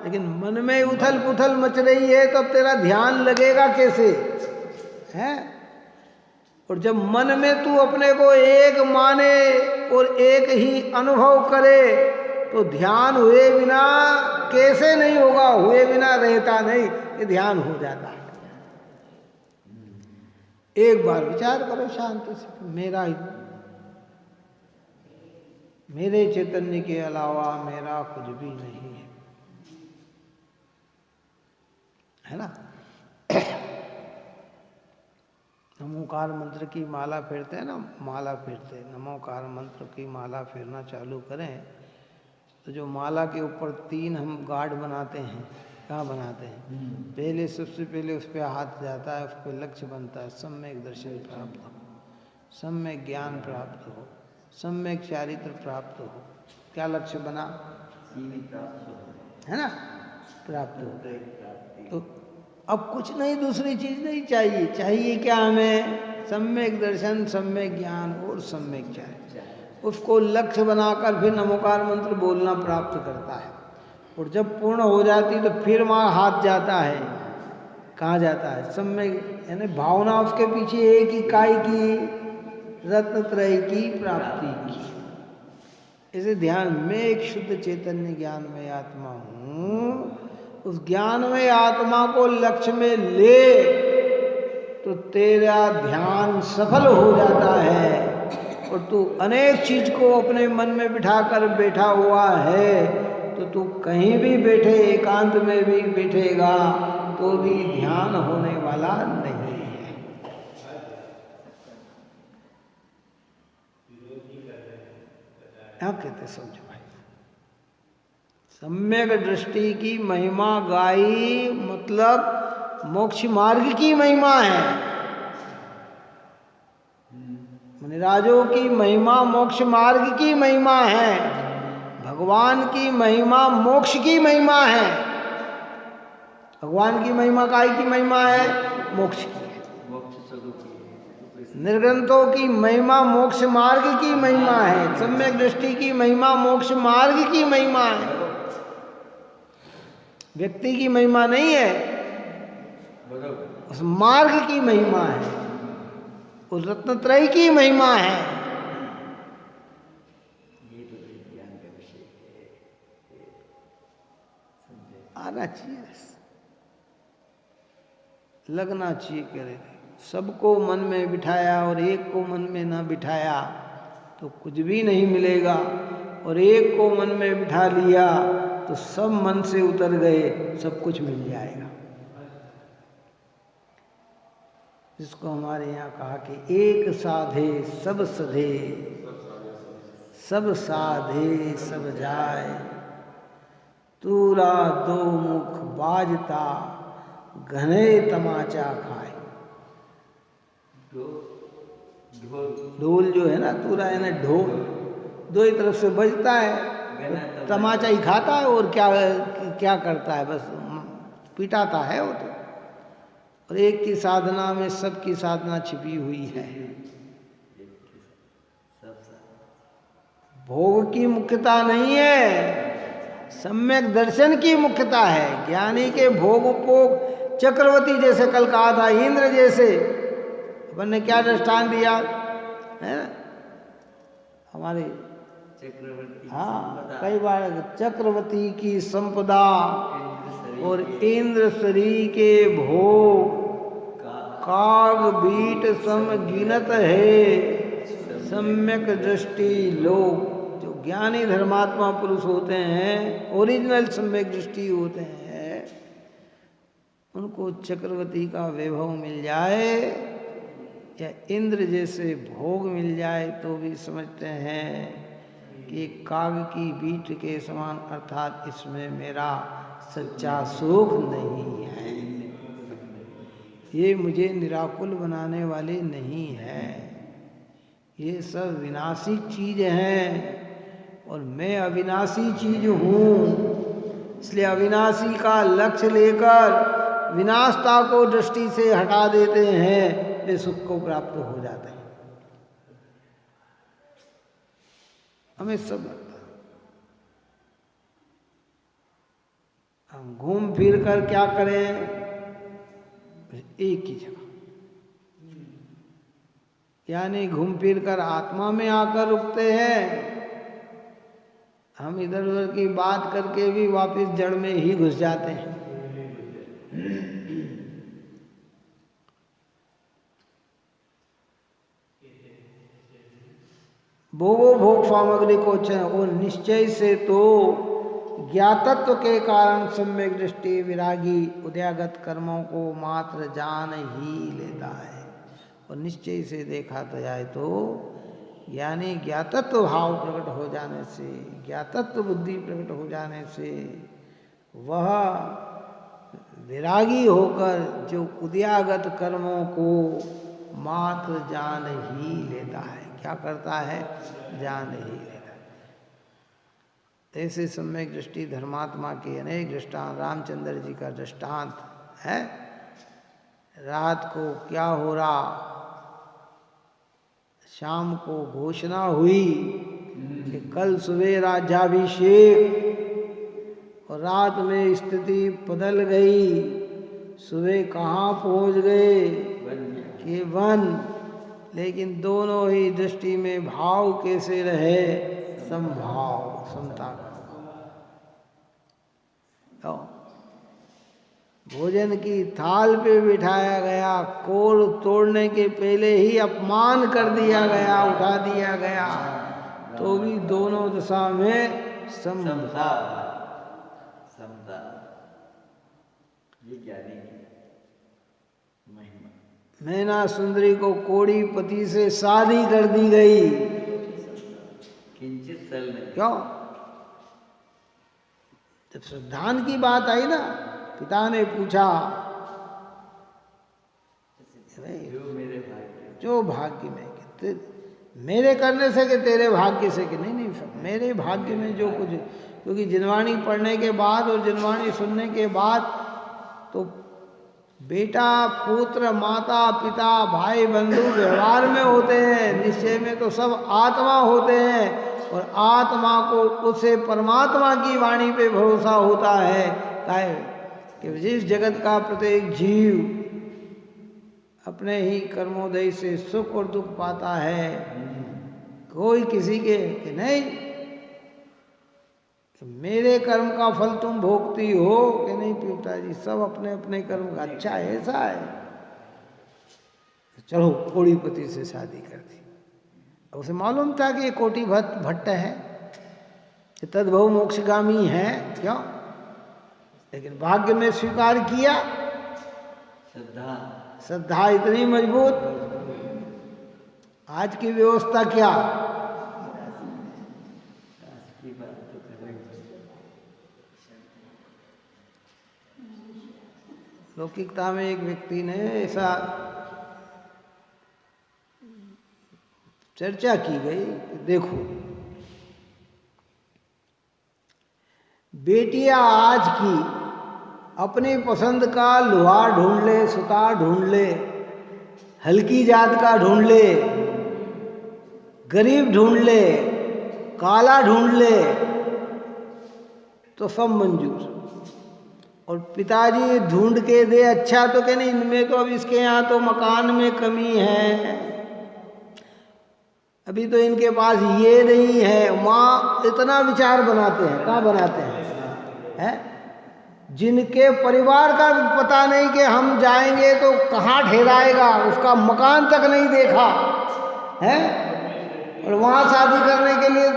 लेकिन मन में उथल पुथल मच रही है, तब तेरा ध्यान लगेगा कैसे है? और जब मन में तू अपने को एक माने और एक ही अनुभव करे तो ध्यान हुए बिना कैसे नहीं होगा? हुए बिना रहता नहीं, ये ध्यान हो जाता है। एक बार विचार करो शांति से, मेरे चैतन्य के अलावा मेरा कुछ भी नहीं है ना? नमोकार मंत्र की माला फेरते हैं ना, माला फेरते हैं, नमोकार मंत्र की माला फेरना चालू करें तो जो माला के ऊपर 3 हम गार्ड बनाते हैं, कहाँ बनाते हैं? पहले सबसे पहले उस पर हाथ जाता है, उस पर लक्ष्य बनता है, सम्यक दर्शन प्राप्त हो, सम्यक ज्ञान प्राप्त हो, सम्यक चारित्र प्राप्त हो। क्या लक्ष्य बना? है ना? प्राप्त हो। तो अब कुछ नहीं, दूसरी चीज नहीं चाहिए। चाहिए क्या हमें? सम्यक दर्शन, सम्यक ज्ञान और सम्यक चारित्र। उसको लक्ष्य बनाकर फिर नमोकार मंत्र बोलना प्राप्त करता है। और जब पूर्ण हो जाती तो फिर वहाँ हाथ जाता है, कहाँ जाता है? सम्यक, यानी भावना उसके पीछे एक इकाई की, रत्नत्रय की प्राप्ति की। इसे ध्यान में एक शुद्ध चैतन्य ज्ञान में आत्मा हूँ, उस ज्ञान में आत्मा को लक्ष्य में ले तो तेरा ध्यान सफल हो जाता है और तू अनेक चीज को अपने मन में बिठाकर बैठा हुआ है तो तू कहीं भी बैठे, एकांत में भी बैठेगा तो भी ध्यान होने वाला नहीं है। क्या कहते समझो भाई? सम्यक दृष्टि की महिमा गाई मतलब मोक्ष मार्ग की महिमा है। मुनिराजों की महिमा मोक्ष मार्ग की महिमा है, भगवान की महिमा मोक्ष की महिमा है। भगवान की महिमा काय की महिमा है? मोक्ष की है। निर्ग्रंथों की महिमा मोक्ष मार्ग की महिमा है, सम्यक दृष्टि की महिमा मोक्ष मार्ग की महिमा है, व्यक्ति की महिमा नहीं है, उस मार्ग की महिमा है, उस रत्नत्रय की महिमा है। आना चाहिए, लगना चाहिए। करे सबको मन में बिठाया और एक को मन में ना बिठाया तो कुछ भी नहीं मिलेगा, और एक को मन में बिठा लिया तो सब मन से उतर गए, सब कुछ मिल जाएगा। जिसको हमारे यहाँ कहा कि एक साधे सब सधे, सब साधे सब जाए, तूरा दो मुख बाजता घने तमाचा खाए। ढोल जो है ना, तूरा है ना ढोल, दो ही तरफ से बजता है, तमाचा ही खाता है और क्या करता है, बस पिटाता है वो तो। और एक की साधना में सबकी साधना छिपी हुई है। भोग की मुख्यता नहीं है, सम्यक दर्शन की मुख्यता है। ज्ञानी के भोग उपभोग, चक्रवर्ती जैसे कल कहा था, इंद्र जैसे, अपन ने क्या दृष्टांत दिया है ना हमारे चक्रवर्ती, हाँ कई बार चक्रवर्ती की संपदा और इंद्र शरीर के भोग, काग बीट सम गिनत है, सम्यक दृष्टि लोग। जो ज्ञानी धर्मात्मा पुरुष होते हैं, ओरिजिनल सम्यक दृष्टि होते हैं, उनको चक्रवर्ती का वैभव मिल जाए या इंद्र जैसे भोग मिल जाए तो भी समझते हैं कि काग की बीट के समान, अर्थात इसमें मेरा सच्चा सुख नहीं है, ये मुझे निराकुल बनाने वाले नहीं है, ये सब विनाशी चीज हैं और मैं अविनाशी चीज हूँ। इसलिए अविनाशी का लक्ष्य लेकर विनाशता को दृष्टि से हटा देते हैं, वे सुख को प्राप्त हो जाते हैं। हमें सब लगता है हम घूम फिर कर क्या करें, एक ही जगह, यानी घूम फिर कर आत्मा में आकर रुकते हैं। हम इधर उधर की बात करके भी वापस जड़ में ही घुस जाते हैं। भोगो भोग सामग्री को और निश्चय से तो ज्ञातत्व के कारण सम्यक दृष्टि विरागी उदयागत कर्मों को मात्र जान ही लेता है। और निश्चय से देखा तो जाए तो यानी ज्ञातत्व भाव प्रकट हो जाने से, ज्ञातत्व बुद्धि प्रकट हो जाने से वह विरागी होकर जो उदयागत कर्मों को मात्र जान ही लेता है। क्या करता है? जान ही लेता है। ऐसे सम्यक दृष्टि धर्मात्मा के अनेक दृष्टांत, रामचंद्र जी का दृष्टांत है। रात को क्या हो रहा, शाम को घोषणा हुई कि कल सुबह राज्याभिषेक, और रात में स्थिति बदल गई। सुबह कहाँ पहुँच गए कि वन, लेकिन दोनों ही दृष्टि में भाव कैसे रहे? समभाव, समता का। तो भोजन की थाल पे बिठाया गया, कोर तोड़ने के पहले ही अपमान कर दिया गया, उठा दिया गया, तो भी दोनों दशा में समभाव, समता, ये ज्ञानी की महिमा। मैना सुंदरी को कोड़ी पति से शादी कर दी गई, किंचित सल नहीं। क्यों? जब श्रद्धान की बात आई ना, पिता ने पूछा जो भाग्य में, मेरे करने से कि तेरे भाग्य से कि नहीं, मेरे भाग्य में जो कुछ, क्योंकि जिनवाणी पढ़ने के बाद और जिनवाणी सुनने के बाद तो बेटा पुत्र माता पिता भाई बंधु व्यवहार में होते हैं, निश्चय में तो सब आत्मा होते हैं। और आत्मा को उससे परमात्मा की वाणी पे भरोसा होता है कि जिस जगत का प्रत्येक जीव अपने ही कर्मोदय से सुख और दुख पाता है, कोई किसी के नहीं कि मेरे कर्म का फल तुम भोगती हो कि नहीं पिताजी, सब अपने अपने कर्म का। अच्छा ऐसा है, चलो कोटीपति से शादी कर दी। उसे मालूम था कि ये कोटि भट्ट है, तद्भव मोक्षगामी है, क्यों? लेकिन भाग्य में स्वीकार किया, श्रद्धा इतनी मजबूत। आज की व्यवस्था क्या? लौकिकता में एक व्यक्ति ने ऐसा चर्चा की गई कि देखो बेटियां आज की अपनी पसंद का लोहार ढूंढ ले, सुतार ढूंढ ले, हल्की जात का ढूंढ ले, गरीब ढूंढ ले, काला ढूंढ ले, तो सब मंजूर। और पिताजी ढूंढ के दे अच्छा तो क्या नहीं, इनमें तो अब इसके यहाँ तो मकान में कमी है, अभी तो इनके पास ये नहीं है। माँ इतना विचार बनाते हैं, क्या बनाते हैं? जिनके परिवार का पता नहीं कि हम जाएंगे तो कहाँ ठहराएगा, उसका मकान तक नहीं देखा है, और वहाँ शादी करने के लिए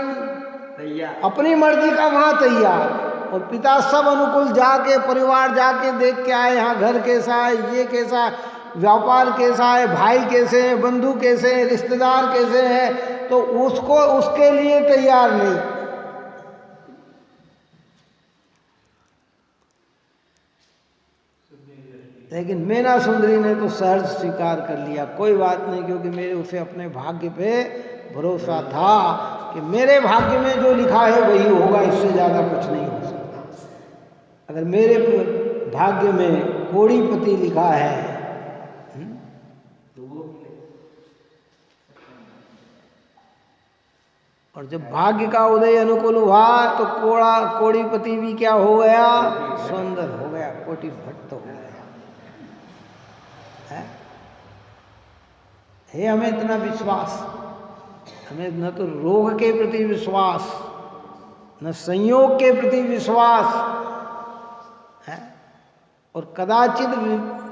तैयार, अपनी मर्जी का वहाँ तैयार। और पिता सब अनुकूल, जाके परिवार जाके देख के आए, यहाँ घर कैसा है, ये कैसा है, व्यापार कैसा है, भाई कैसे हैं, बंधु कैसे हैं, रिश्तेदार कैसे हैं, तो उसको उसके लिए तैयार नहीं। लेकिन मीना सुंदरी ने तो सहज स्वीकार कर लिया, कोई बात नहीं, क्योंकि मेरे उसे अपने भाग्य पे भरोसा था कि मेरे भाग्य में जो लिखा है वही होगा, इससे ज़्यादा कुछ नहीं हो सकता। अगर मेरे भाग्य में कोटीपति लिखा है और जब भाग्य का उदय अनुकूल हुआ तो कोटीपति भी क्या हो गया? सुंदर हो गया, कोटि भट्ट हो गया है। हमें इतना विश्वास, हमें न तो रोग के प्रति विश्वास, न संयोग के प्रति विश्वास है, और कदाचित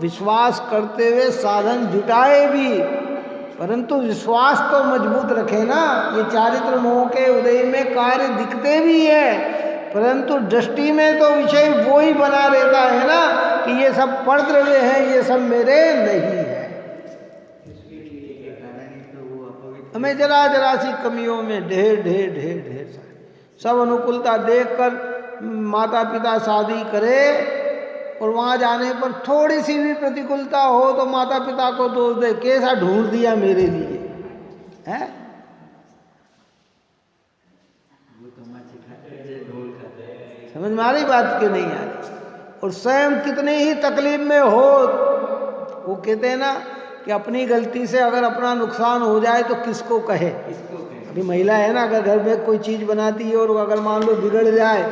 विश्वास करते हुए साधन जुटाए भी, परंतु विश्वास तो मजबूत रखे ना। ये चारित्र मोह के उदय में कार्य दिखते भी है, परंतु दृष्टि में तो विषय वो ही बना रहता है ना कि ये सब परद्रव्य हैं, ये सब मेरे नहीं है। हमें जरा जरा सी कमियों में ढेर ढेर ढेर ढेर सारे सब अनुकूलता देखकर माता पिता शादी करे, और वहाँ जाने पर थोड़ी सी भी प्रतिकूलता हो तो माता पिता को दोष दे, कैसा ढूंढ दिया मेरे लिए है। समझ में आ रही बात के नहीं आ रही? और स्वयं कितनी ही तकलीफ में हो, वो कहते हैं ना कि अपनी गलती से अगर अपना नुकसान हो जाए तो किसको कहे। अभी महिला है ना, अगर घर में कोई चीज़ बनाती है और अगर मान लो बिगड़ जाए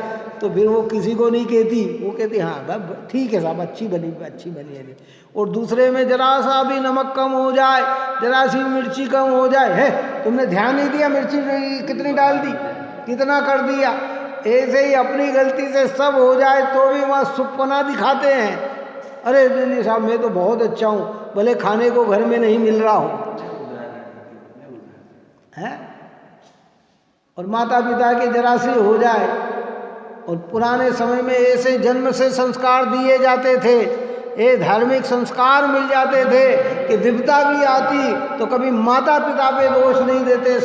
तो फिर वो किसी को नहीं कहती, वो कहती हाँ ठीक है साहब, अच्छी बनी है। और दूसरे में जरा सा भी नमक कम हो जाए, जरा सी मिर्ची कम हो जाए, है तुमने ध्यान नहीं दिया, मिर्ची कितनी डाल दी, कितना कर दिया। ऐसे ही अपनी गलती से सब हो जाए तो भी वहाँ सुपना दिखाते हैं, अरे नहीं साहब मैं तो बहुत अच्छा हूँ, भले खाने को घर में नहीं मिल रहा हो है। और माता पिता के जरा से हो जाए, और पुराने समय में ऐसे जन्म से संस्कार दिए जाते थे, ये धार्मिक संस्कार मिल जाते थे कि विपदा भी आती तो कभी माता पिता पे दोष नहीं देते,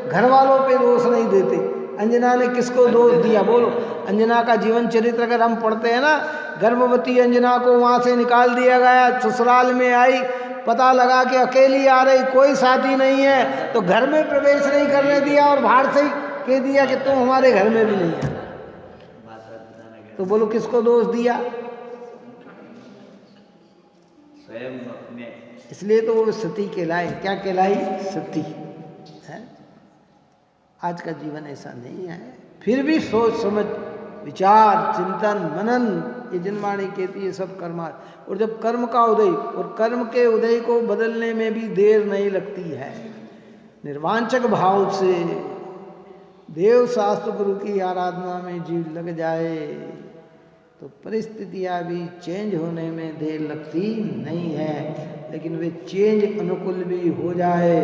घर वालों पे दोष नहीं देते। अंजना ने किसको दोष दिया बोलो? अंजना का जीवन चरित्र अगर हम पढ़ते हैं ना, गर्भवती अंजना को वहाँ से निकाल दिया गया, ससुराल में आई, पता लगा कि अकेली आ रही, कोई साथी नहीं है, तो घर में प्रवेश नहीं करने दिया और बाहर से ही कह दिया कि तुम हमारे घर में भी नहीं है। तो बोलो किसको दोष दिया? स्वयं अपने इसलिए तो वो सती कहलाई। क्या कहलाई? सती है। आज का जीवन ऐसा नहीं है। फिर भी सोच समझ विचार चिंतन मनन, ये जिनवाणी कहती है सब कर्मा। और जब कर्म का उदय, और कर्म के उदय को बदलने में भी देर नहीं लगती है, निर्वांचक भाव से देव शास्त्र गुरु की आराधना में जीव लग जाए तो परिस्थितियाँ भी चेंज होने में देर लगती नहीं है। लेकिन वे चेंज अनुकूल भी हो जाए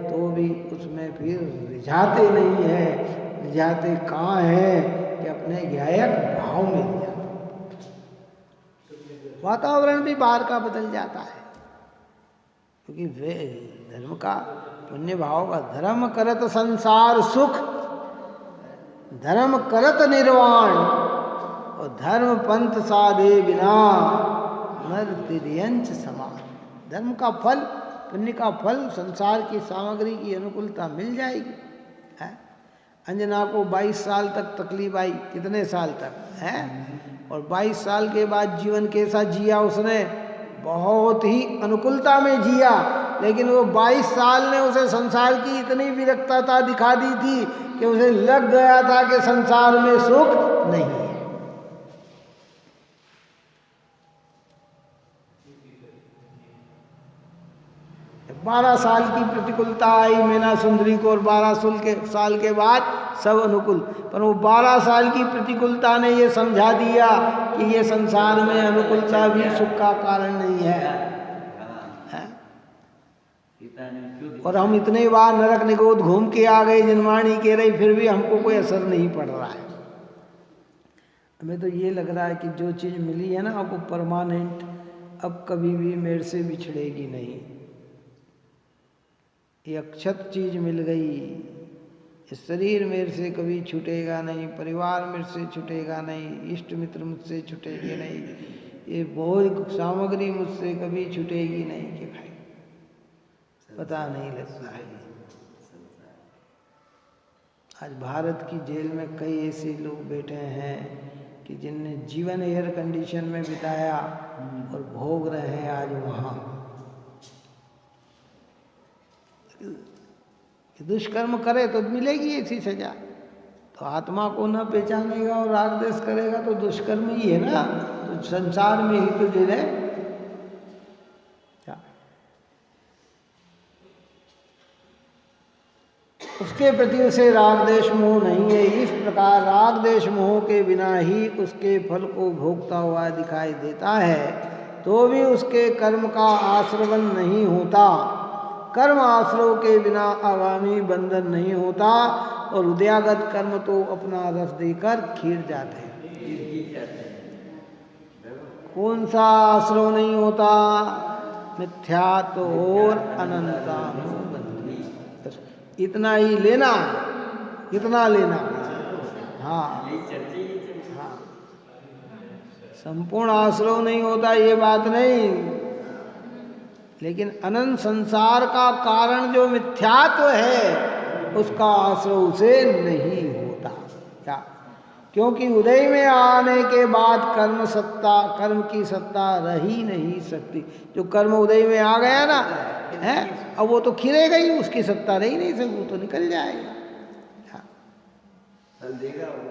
तो भी उसमें फिर रिझाते नहीं है। रिझाते कहाँ हैं कि अपने गायक भाव में रिझाते। वातावरण भी बाहर का बदल जाता है, क्योंकि वे धर्म का पुण्य भाव का धर्म करत संसार सुख, धर्म करत निर्वाण, और धर्म पंथ साधे बिना नर तिर्यंच समान। धर्म का फल, पुण्य का फल, संसार की सामग्री की अनुकूलता मिल जाएगी है। अंजना को 22 साल तक तकलीफ आई, कितने साल तक है, और 22 साल के बाद जीवन कैसा जिया उसने? बहुत ही अनुकूलता में जिया। लेकिन वो 22 साल ने उसे संसार की इतनी विरक्तता दिखा दी थी कि उसे लग गया था कि संसार में सुख नहीं है। 12 साल की प्रतिकूलता आई मीना सुंदरी को, और 12 साल के बाद सब अनुकूल। पर वो 12 साल की प्रतिकूलता ने ये समझा दिया कि ये संसार में अनुकूलता भी सुख का कारण नहीं है। और हम इतने बार नरक निगोद घूम के आ गए, जिनवाणी कह रही, फिर भी हमको कोई असर नहीं पड़ रहा है। हमें तो ये लग रहा है कि जो चीज़ मिली है ना, वो परमानेंट, अब कभी भी मेरे से बिछड़ेगी नहीं। ये अक्षत चीज मिल गई, इस शरीर मेरे से कभी छूटेगा नहीं, परिवार मेरे से छूटेगा नहीं, इष्ट मित्र मुझसे छूटेंगे नहीं, ये भोग सामग्री मुझसे कभी छूटेगी नहीं। कि भाई पता नहीं लगता है। आज भारत की जेल में कई ऐसे लोग बैठे हैं कि जिनने जीवन एयर कंडीशन में बिताया और भोग रहे हैं आज वहाँ। दुष्कर्म करे तो मिलेगी ऐसी सजा। तो आत्मा को न पहचानेगा और राग द्वेष करेगा तो दुष्कर्म ही है ना। तो संसार में ही तो जेल है। उसके प्रति उसे राग द्वेष मोह नहीं है। इस प्रकार राग द्वेष मोह के बिना ही उसके फल को भोगता हुआ दिखाई देता है, तो भी उसके कर्म का आश्रवन नहीं होता। कर्म आश्रव के बिना आगामी बंधन नहीं होता, और उदयागत कर्म तो अपना रस देकर खीर जाते हैं। कौन सा आश्रव नहीं होता? मिथ्यात्व और अनंतानुबंधी। इतना ही लेना, इतना लेना। हाँ, संपूर्ण आश्रव नहीं होता ये बात नहीं, लेकिन अनंत संसार का कारण जो मिथ्यात्व है उसका आश्रव उसे नहीं होता। क्या? क्योंकि उदय में आने के बाद कर्म की सत्ता रह ही नहीं सकती। जो कर्म उदय में आ गया ना है, अब वो तो खिरेगा ही, उसकी सत्ता रह ही नहीं सकती, वो तो निकल जाएगा।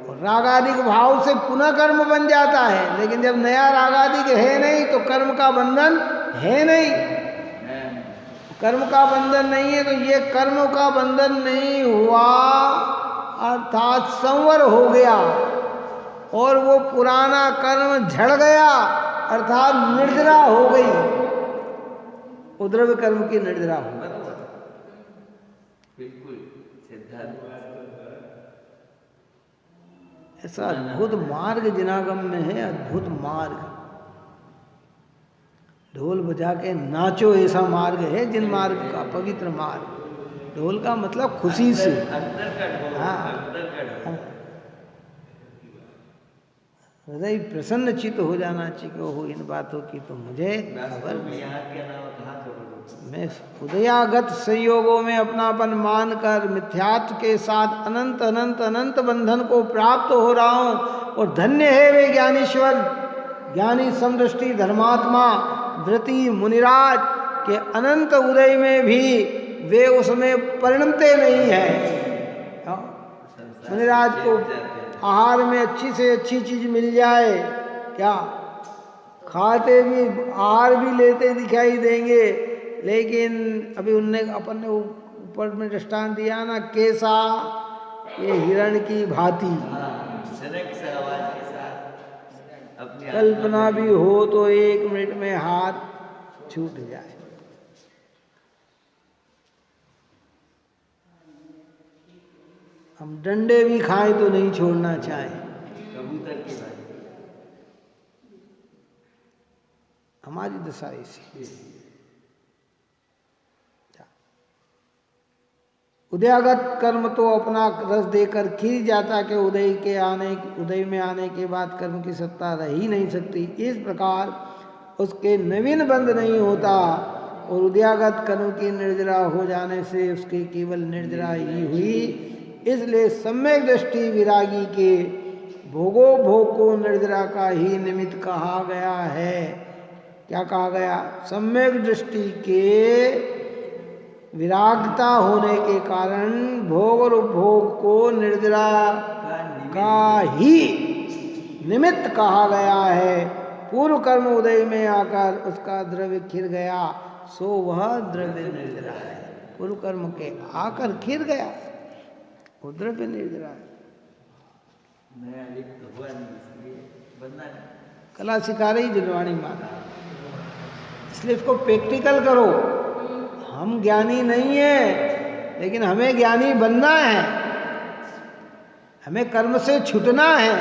और रागादिक भाव से पुनः कर्म बन जाता है, लेकिन जब नया रागादिक है नहीं तो कर्म का बंधन है नहीं। कर्म का बंधन नहीं है तो ये कर्म का बंधन नहीं हुआ, अर्थात संवर हो गया, और वो पुराना कर्म झड़ गया, अर्थात निर्जरा हो गई। उद्रव्य कर्म की निर्जरा हो गई। बिल्कुल ऐसा अद्भुत मार्ग जिनागम में है, अद्भुत मार्ग। ढोल बजा के नाचो ऐसा मार्ग है जिन मार्ग का, पवित्र मार्ग। ढोल का मतलब खुशी से। हाँ, हृदय प्रसन्न चित्त हो जाना चाहिए हो इन बातों की। तो मुझे खबर मैं उदयागत संयोगों में अपनापन मानकर मिथ्यात्व के साथ अनंत अनंत अनंत बंधन को प्राप्त हो रहा हूँ। और धन्य है वे ज्ञानीश्वर, ज्ञानी समदृष्टि धर्मात्मा व्रती मुनिराज के अनंत उदय में भी वे उसमें परिणमते नहीं है। मुनिराज को आहार में अच्छी से अच्छी चीज मिल जाए, क्या खाते भी आहार भी लेते दिखाई देंगे, लेकिन अभी उनने अपन ने ऊपर में दृष्टांत दिया ना, कैसा ये हिरण की भांति कल्पना भी हो तो 1 मिनट में हाथ छूट जाए। हम डंडे भी खाएं तो नहीं छोड़ना चाहें। कबूतर की बात हमारी दशा ऐसी। उदयागत कर्म तो अपना रस देकर खींच जाता कि उदय में आने के बाद कर्म की सत्ता रह ही नहीं सकती। इस प्रकार उसके नवीन बंध नहीं होता और उदयागत कर्म की निर्जरा हो जाने से उसकी केवल निर्जरा ही हुई। इसलिए सम्यक दृष्टि विरागी के भोगो भोग को निर्जरा का ही निमित्त कहा गया है। क्या कहा गया? सम्यक दृष्टि के विरागता होने के कारण भोग और उपभोग को निर्जरा का ही निमित्त कहा गया है। पूर्व कर्म उदय में आकर उसका द्रव्य खिर गया, सो वह द्रव्य निर्जरा है। पूर्व कर्म के आकर खिर गया, वो द्रव्य निर्जरा है। नया लिप्त हुआ नहीं, इसलिए बनना नहीं। कला सिखा रही जिनवाणी माता, इसलिए इसको प्रैक्टिकल करो। हम ज्ञानी नहीं है, लेकिन हमें ज्ञानी बनना है, हमें कर्म से छूटना है।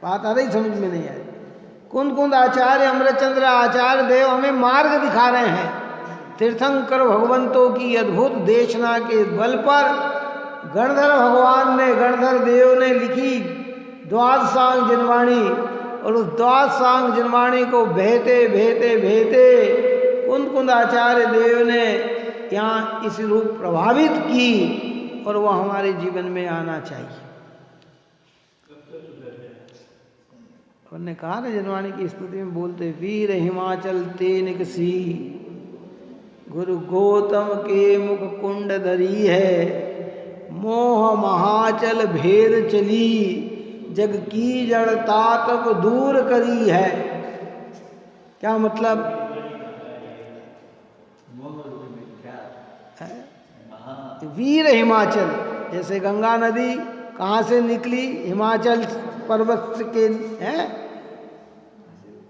बात आ रही समझ में नहीं आई? कुंद कुंद आचार्य अमृतचंद्र आचार्य देव हमें मार्ग दिखा रहे हैं। तीर्थंकर भगवंतों की अद्भुत देशना के बल पर गणधर भगवान ने, गणधर देव ने लिखी द्वादशांग जिनवाणी, और उस द्वादशांग जिनवाणी को बहते बहते बहते कुंद कुंद आचार्य देव ने यहाँ इस रूप प्रभावित की, और वह हमारे जीवन में आना चाहिए। उन्होंने कहा ना जिनवाणी की स्तुति में बोलते, वीर हिमाचल तेनिकसी गुरु गौतम के मुख कुंड धरी है, मोह महाचल भेद चली जग की जड़ता तब दूर करी है। क्या मतलब? वीर हिमाचल, जैसे गंगा नदी कहाँ से निकली? हिमाचल पर्वत के हैं,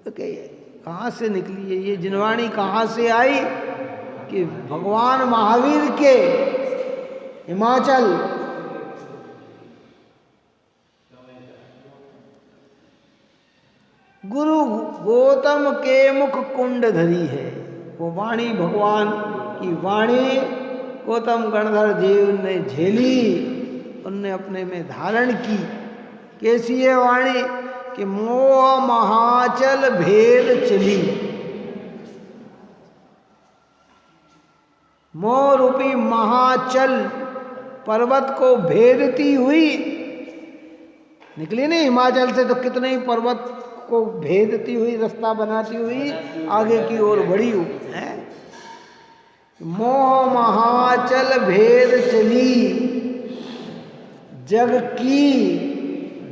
तो कहाँ से निकली है? ये जिनवाणी कहाँ से आई? कि भगवान महावीर के हिमाचल गुरु गौतम के मुख कुंड धरी है। वो वाणी भगवान की वाणी गौतम गणधर देव ने झेली, उनने अपने में धारण की। कैसी है वाणी? कि मोह महाचल भेद चली, मोह रूपी महाचल पर्वत को भेदती हुई निकली नहीं हिमाचल से, तो कितने ही पर्वत को भेदती हुई, रास्ता बनाती हुई आगे की ओर बढ़ी हुई है। मोह महाचल भेद चली जग की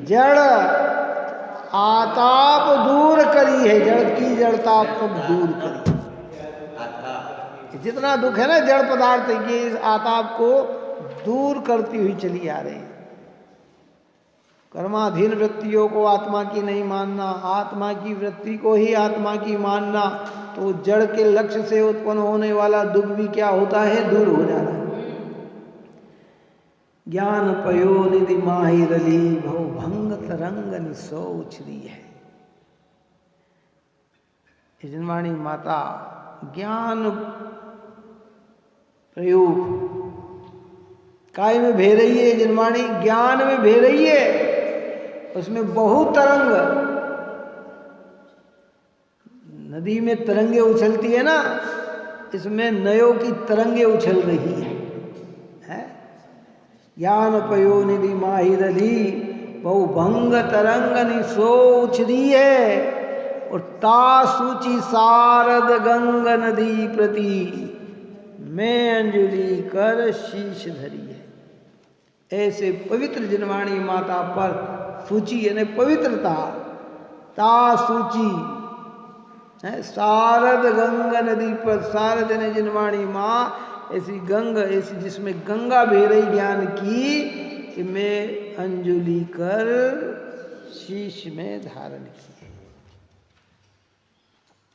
जड़ आताप दूर करी है। जड़ की जड़ता तब दूर करी। जितना दुख है ना जड़ पदार्थ, ये इस आताप को दूर करती हुई चली आ रही। कर्माधीन वृत्तियों को आत्मा की नहीं मानना, आत्मा की वृत्ति को ही आत्मा की मानना, तो जड़ के लक्ष्य से उत्पन्न होने वाला दुख भी क्या होता है? दूर हो जाता है। ज्ञान पयो निधि माही रली भव भंग तरंग निसो उछरी है। जिनवाणी माता ज्ञान प्रयोग काय में भे रही है। जिनवाणी ज्ञान में भे रही है, उसमें बहुत तरंग, नदी में तरंगे उछलती है ना, इसमें नयों की तरंगे उछल रही है। ज्ञान पयो निधि माही रली बहु भंग तरंग निसो उछरी है। और ता सूची शारद गंग नदी प्रति मैं अंजलि कर शीश धरी है। ऐसे पवित्र जिनवाणी माता पर सूची यानी पवित्रता, ता सूची है शारद गंग नदी पर, शारद यानी जिनवाणी माँ ऐसी गंग, ऐसी जिसमें गंगा बह रही ज्ञान की, कि मैं अंजलि कर शीश में धारण की है।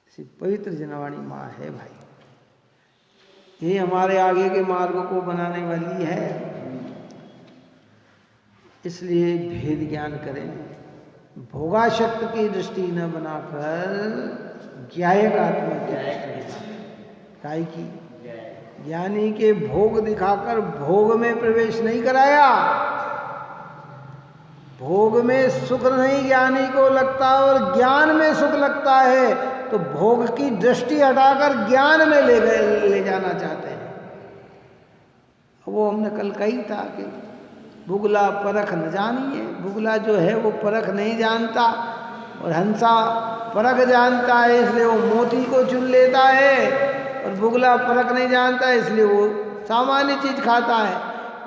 ऐसी पवित्र जिनवाणी माँ है भाई। ये हमारे आगे के मार्ग को बनाने वाली है। इसलिए भेद ज्ञान करें, भोगाशक्त की दृष्टि न बनाकर ज्ञायक आत्मा की दृष्टि। काय की? ज्ञानी के भोग दिखाकर भोग में प्रवेश नहीं कराया। भोग में सुख नहीं ज्ञानी को लगता और ज्ञान में सुख लगता है, तो भोग की दृष्टि हटाकर ज्ञान में ले जाना चाहते हैं। वो हमने कल कही था कि बुगला परख न जानिए। बुगला जो है वो परख नहीं जानता और हंसा परख जानता है, इसलिए वो मोती को चुन लेता है, और बुगला परख नहीं जानता है इसलिए वो सामान्य चीज खाता है।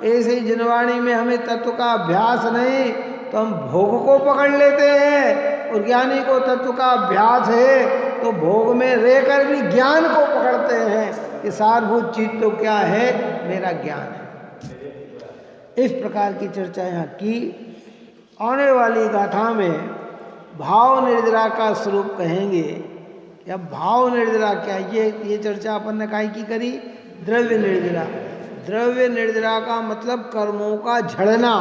ऐसे ही जिनवाणी में हमें तत्व का अभ्यास नहीं, तो हम भोग को पकड़ लेते हैं, और ज्ञानी को तत्व का अभ्यास है तो भोग में रहकर भी ज्ञान को पकड़ते हैं कि सारभूत चीज तो क्या है, मेरा ज्ञान है। इस प्रकार की चर्चा यहाँ की। आने वाली गाथा में भाव निर्जरा का स्वरूप कहेंगे। या भाव निर्जरा क्या, ये चर्चा अपन ने काहे की करी? द्रव्य निर्जरा। द्रव्य निर्जरा का मतलब कर्मों का झड़ना,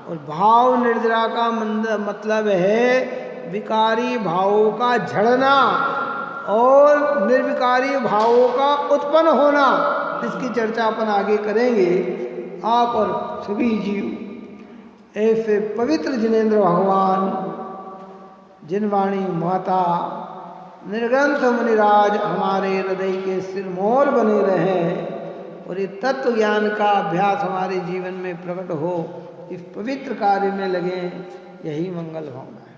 और भाव निर्जरा का मतलब है विकारी भावों का झड़ना और निर्विकारी भावों का उत्पन्न होना। इसकी चर्चा अपन आगे करेंगे। आप और सभी जीव ऐसे पवित्र जिनेंद्र भगवान, जिनवाणी माता, निर्ग्रंथ मुनिराज हमारे हृदय के सिरमौर बने रहें, और ये तत्व ज्ञान का अभ्यास हमारे जीवन में प्रकट हो। इस पवित्र कार्य में लगे, यही मंगल भावना है।